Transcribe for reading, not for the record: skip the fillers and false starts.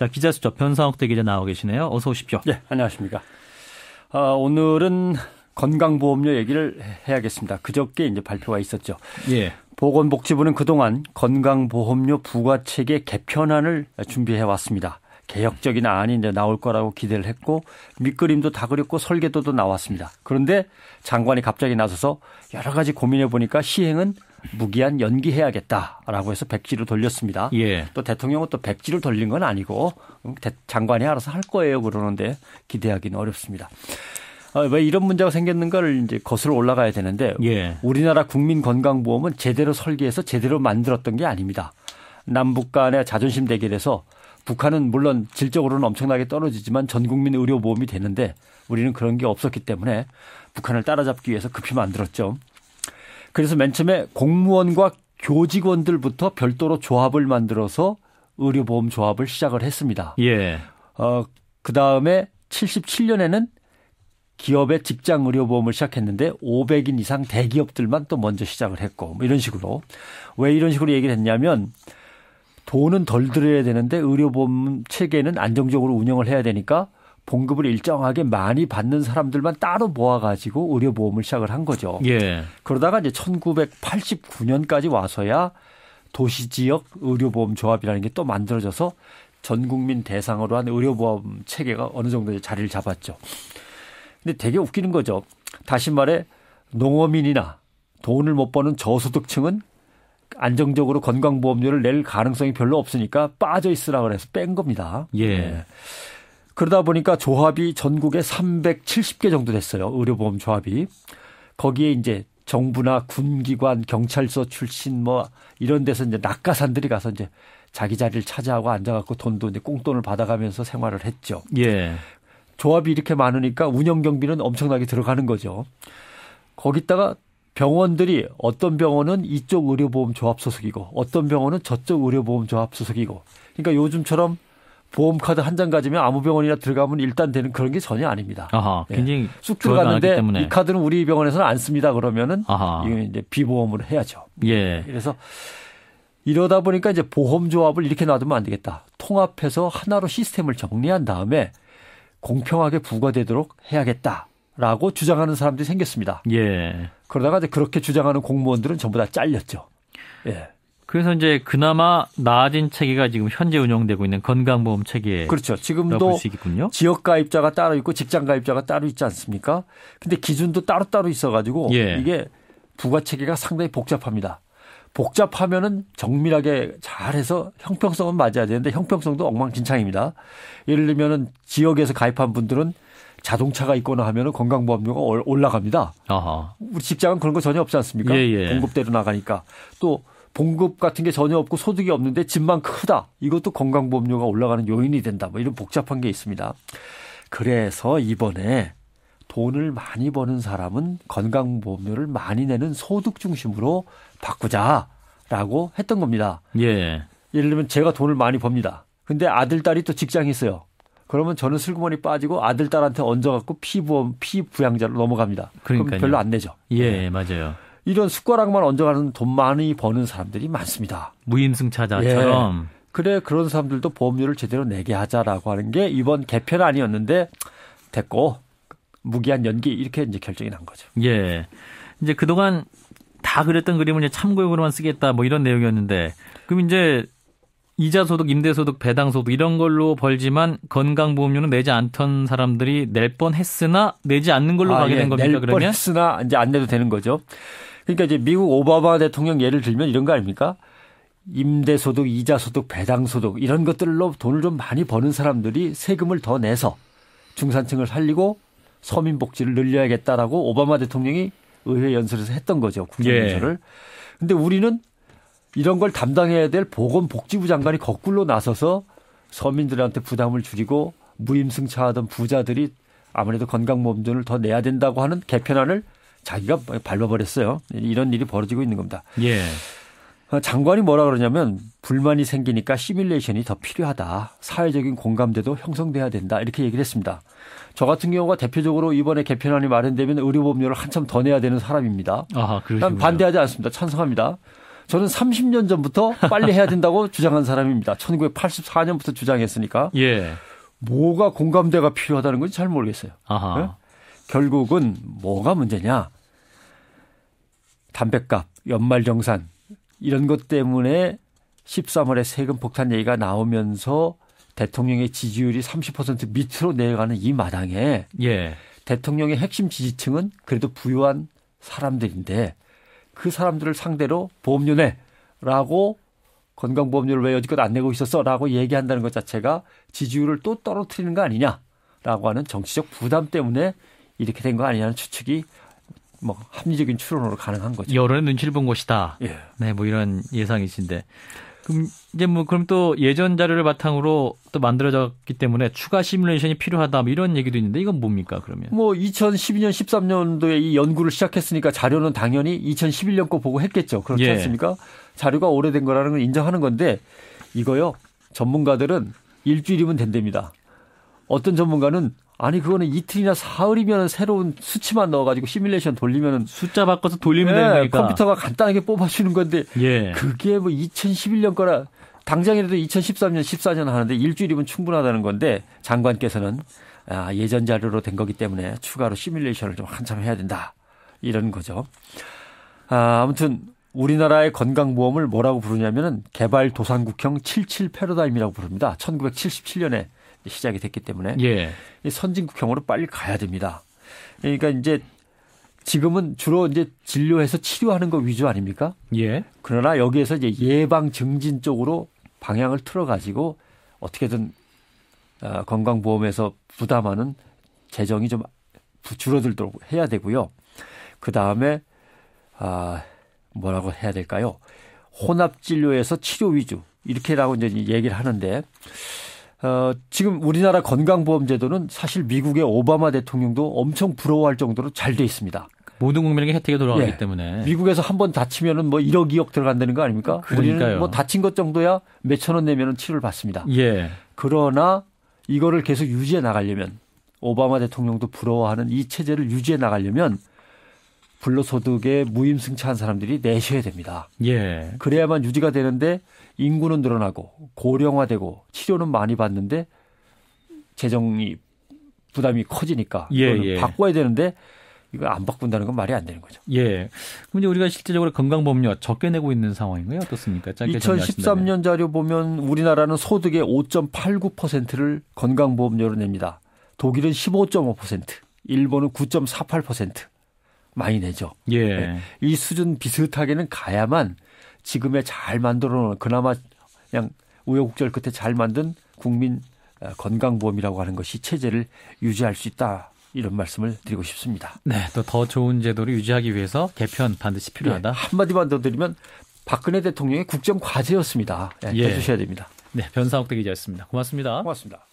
자, 기자수첩 변상욱대 기자 나와 계시네요. 어서 오십시오. 네, 안녕하십니까. 오늘은 건강보험료 얘기를 해야겠습니다. 그저께 이제 발표가 있었죠. 예. 보건복지부는 그동안 건강보험료 부과체계 개편안을 준비해 왔습니다. 개혁적인 안이 이제 나올 거라고 기대를 했고 밑그림도 다 그렸고 설계도도 나왔습니다. 그런데 장관이 갑자기 나서서 여러 가지 고민해 보니까 시행은 무기한 연기해야겠다라고 해서 백지로 돌렸습니다. 예. 또 대통령은 또 백지로 돌린 건 아니고 장관이 알아서 할 거예요 그러는데 기대하기는 어렵습니다. 왜 이런 문제가 생겼는가를 이제 거슬러 올라가야 되는데 예. 우리나라 국민건강보험은 제대로 설계해서 제대로 만들었던 게 아닙니다. 남북 간의 자존심 대결에서 북한은 물론 질적으로는 엄청나게 떨어지지만 전 국민 의료보험이 되는데 우리는 그런 게 없었기 때문에 북한을 따라잡기 위해서 급히 만들었죠. 그래서 맨 처음에 공무원과 교직원들부터 별도로 조합을 만들어서 의료보험 조합을 시작을 했습니다. 예. 그다음에 77년에는 기업의 직장 의료보험을 시작했는데 500인 이상 대기업들만 또 먼저 시작을 했고 뭐 이런 식으로. 왜 이런 식으로 얘기를 했냐면 돈은 덜 들여야 되는데 의료보험 체계는 안정적으로 운영을 해야 되니까 봉급을 일정하게 많이 받는 사람들만 따로 모아가지고 의료보험을 시작을 한 거죠. 예. 그러다가 이제 1989년까지 와서야 도시지역 의료보험 조합이라는 게 또 만들어져서 전 국민 대상으로 한 의료보험 체계가 어느 정도 자리를 잡았죠. 근데 되게 웃기는 거죠. 다시 말해 농어민이나 돈을 못 버는 저소득층은 안정적으로 건강보험료를 낼 가능성이 별로 없으니까 빠져 있으라 그래서 뺀 겁니다. 예. 네. 그러다 보니까 조합이 전국에 370개 정도 됐어요. 의료보험 조합이. 거기에 이제 정부나 군기관, 경찰서 출신 뭐 이런 데서 이제 낙가산들이 가서 이제 자기 자리를 차지하고 앉아갖고 돈도 이제 꽁돈을 받아가면서 생활을 했죠. 예. 조합이 이렇게 많으니까 운영 경비는 엄청나게 들어가는 거죠. 거기다가 병원들이 어떤 병원은 이쪽 의료보험 조합 소속이고 어떤 병원은 저쪽 의료보험 조합 소속이고 그러니까 요즘처럼 보험카드 한 장 가지면 아무 병원이나 들어가면 일단 되는 그런 게 전혀 아닙니다. 아하, 굉장히 쑥 들어갔는데 때문에. 이 카드는 우리 병원에서는 안 씁니다. 그러면은 아하. 이거 이제 비보험으로 해야죠. 예. 그래서 이러다 보니까 이제 보험조합을 이렇게 놔두면 안 되겠다. 통합해서 하나로 시스템을 정리한 다음에 공평하게 부과되도록 해야겠다라고 주장하는 사람들이 생겼습니다. 예. 그러다가 이제 그렇게 주장하는 공무원들은 전부 다 잘렸죠. 예. 그래서 이제 그나마 나아진 체계가 지금 현재 운영되고 있는 건강보험 체계. 그렇죠. 지금도 지역 가입자가 따로 있고 직장 가입자가 따로 있지 않습니까? 근데 기준도 따로따로 있어가지고 예. 이게 부과 체계가 상당히 복잡합니다. 복잡하면은 정밀하게 잘해서 형평성은 맞아야 되는데 형평성도 엉망진창입니다. 예를 들면은 지역에서 가입한 분들은 자동차가 있거나 하면은 건강보험료가 올라갑니다. 아하. 우리 직장은 그런 거 전혀 없지 않습니까? 예. 봉급대로 나가니까. 또 봉급 같은 게 전혀 없고 소득이 없는데 집만 크다. 이것도 건강보험료가 올라가는 요인이 된다. 뭐 이런 복잡한 게 있습니다. 그래서 이번에 돈을 많이 버는 사람은 건강보험료를 많이 내는 소득 중심으로 바꾸자라고 했던 겁니다. 예. 예를 들면 제가 돈을 많이 법니다. 근데 아들, 딸이 또 직장이 있어요. 그러면 저는 슬그머니 빠지고 아들, 딸한테 얹어갖고 피부양자로 넘어갑니다. 그럼 별로 안 내죠. 예, 맞아요. 이런 숟가락만 얹어가는 돈 많이 버는 사람들이 많습니다. 무임승차자처럼. 예. 그래 그런 사람들도 보험료를 제대로 내게 하자라고 하는 게 이번 개편안이었는데 됐고 무기한 연기 이렇게 이제 결정이 난 거죠. 예. 이제 그동안 다 그랬던 그림을 이제 참고용으로만 쓰겠다 뭐 이런 내용이었는데 그럼 이제 이자소득, 임대소득, 배당소득 이런 걸로 벌지만 건강보험료는 내지 않던 사람들이 낼 뻔했으나 내지 않는 걸로 가게 된 겁니까? 낼 그러면? 뻔했으나 이제 안 내도 되는 거죠. 그러니까 이제 미국 오바마 대통령 예를 들면 이런 거 아닙니까? 임대소득, 이자소득, 배당소득 이런 것들로 돈을 좀 많이 버는 사람들이 세금을 더 내서 중산층을 살리고 서민복지를 늘려야겠다라고 오바마 대통령이 의회 연설에서 했던 거죠. 국정연설을. 그런데 우리는 이런 걸 담당해야 될 보건복지부 장관이 거꾸로 나서서 서민들한테 부담을 줄이고 무임승차하던 부자들이 아무래도 건강보험료를 더 내야 된다고 하는 개편안을 자기가 밟아버렸어요. 이런 일이 벌어지고 있는 겁니다. 예. 장관이 뭐라 그러냐면 불만이 생기니까 시뮬레이션이 더 필요하다. 사회적인 공감대도 형성돼야 된다. 이렇게 얘기를 했습니다. 저 같은 경우가 대표적으로 이번에 개편안이 마련되면 의료보험료를 한참 더 내야 되는 사람입니다. 아하, 난 반대하지 않습니다. 찬성합니다. 저는 30년 전부터 빨리 해야 된다고 주장한 사람입니다. 1984년부터 주장했으니까. 예. 뭐가 공감대가 필요하다는 건지 잘 모르겠어요. 아하. 네? 결국은 뭐가 문제냐. 담뱃값, 연말정산 이런 것 때문에 13월에 세금 폭탄 얘기가 나오면서 대통령의 지지율이 30% 밑으로 내려가는 이 마당에 예. 대통령의 핵심 지지층은 그래도 부유한 사람들인데 그 사람들을 상대로 보험료 내라고 건강보험료를 왜 여지껏 안 내고 있었어라고 얘기한다는 것 자체가 지지율을 또 떨어뜨리는 거 아니냐라고 하는 정치적 부담 때문에 이렇게 된 거 아니냐는 추측이 뭐 합리적인 추론으로 가능한 거죠. 여론의 눈치를 본 것이다. 예. 네, 뭐 이런 예상이신데. 그럼 이제 뭐 그럼 또 예전 자료를 바탕으로 또 만들어졌기 때문에 추가 시뮬레이션이 필요하다. 뭐 이런 얘기도 있는데 이건 뭡니까 그러면? 뭐 2012년 13년도에 이 연구를 시작했으니까 자료는 당연히 2011년 거 보고 했겠죠. 그렇지 예. 않습니까? 자료가 오래된 거라는 걸 인정하는 건데 이거요. 전문가들은 일주일이면 된답니다. 어떤 전문가는 아니 그거는 이틀이나 사흘이면 새로운 수치만 넣어가지고 시뮬레이션 돌리면은 숫자 바꿔서 돌리면 되는 거니까. 컴퓨터가 간단하게 뽑아주는 건데 예. 그게 뭐 2011년 거라 당장이라도 2013년 14년 하는데 일주일이면 충분하다는 건데 장관께서는 예전 자료로 된 거기 때문에 추가로 시뮬레이션을 좀 한참 해야 된다 이런 거죠. 아무튼 우리나라의 건강보험을 뭐라고 부르냐면은 개발도상국형 77 패러다임이라고 부릅니다. 1977년에 시작이 됐기 때문에 예. 선진국형으로 빨리 가야 됩니다. 그러니까 이제 지금은 주로 이제 진료해서 치료하는 거 위주 아닙니까? 예. 그러나 여기에서 이제 예방 증진 쪽으로 방향을 틀어가지고 어떻게든 건강보험에서 부담하는 재정이 좀 줄어들도록 해야 되고요. 그 다음에 뭐라고 해야 될까요? 혼합진료에서 치료 위주 이렇게라고 이제 얘기를 하는데. 지금 우리나라 건강보험제도는 사실 미국의 오바마 대통령도 엄청 부러워할 정도로 잘 돼 있습니다. 모든 국민에게 혜택이 돌아가기 예. 때문에. 미국에서 한 번 다치면은 뭐 1억, 2억 들어간다는 거 아닙니까? 그러니까요. 우리는 뭐 다친 것 정도야 몇천 원 내면은 치료를 받습니다. 예. 그러나 이거를 계속 유지해 나가려면 오바마 대통령도 부러워하는 이 체제를 유지해 나가려면 불로소득에 무임승차한 사람들이 내셔야 됩니다. 예. 그래야만 유지가 되는데 인구는 늘어나고 고령화되고 치료는 많이 받는데 재정이 부담이 커지니까 예. 바꿔야 되는데 이거 안 바꾼다는 건 말이 안 되는 거죠. 예. 그럼 이제 우리가 실질적으로 건강보험료 적게 내고 있는 상황인가요? 어떻습니까? 짧게 2013년 자료 보면 우리나라는 소득의 5.89%를 건강보험료로 냅니다. 독일은 15.5%, 일본은 9.48%. 많이 내죠. 예. 이 수준 비슷하게는 가야만 지금의 잘 만들어 놓은 그나마 그냥 우여곡절 끝에 잘 만든 국민 건강보험이라고 하는 것이 체제를 유지할 수 있다. 이런 말씀을 드리고 싶습니다. 네, 또 더 좋은 제도를 유지하기 위해서 개편 반드시 필요하다. 네, 한마디만 더 드리면 박근혜 대통령의 국정과제였습니다. 네, 예. 해주셔야 됩니다. 네, 변상욱 대기자였습니다. 고맙습니다. 고맙습니다.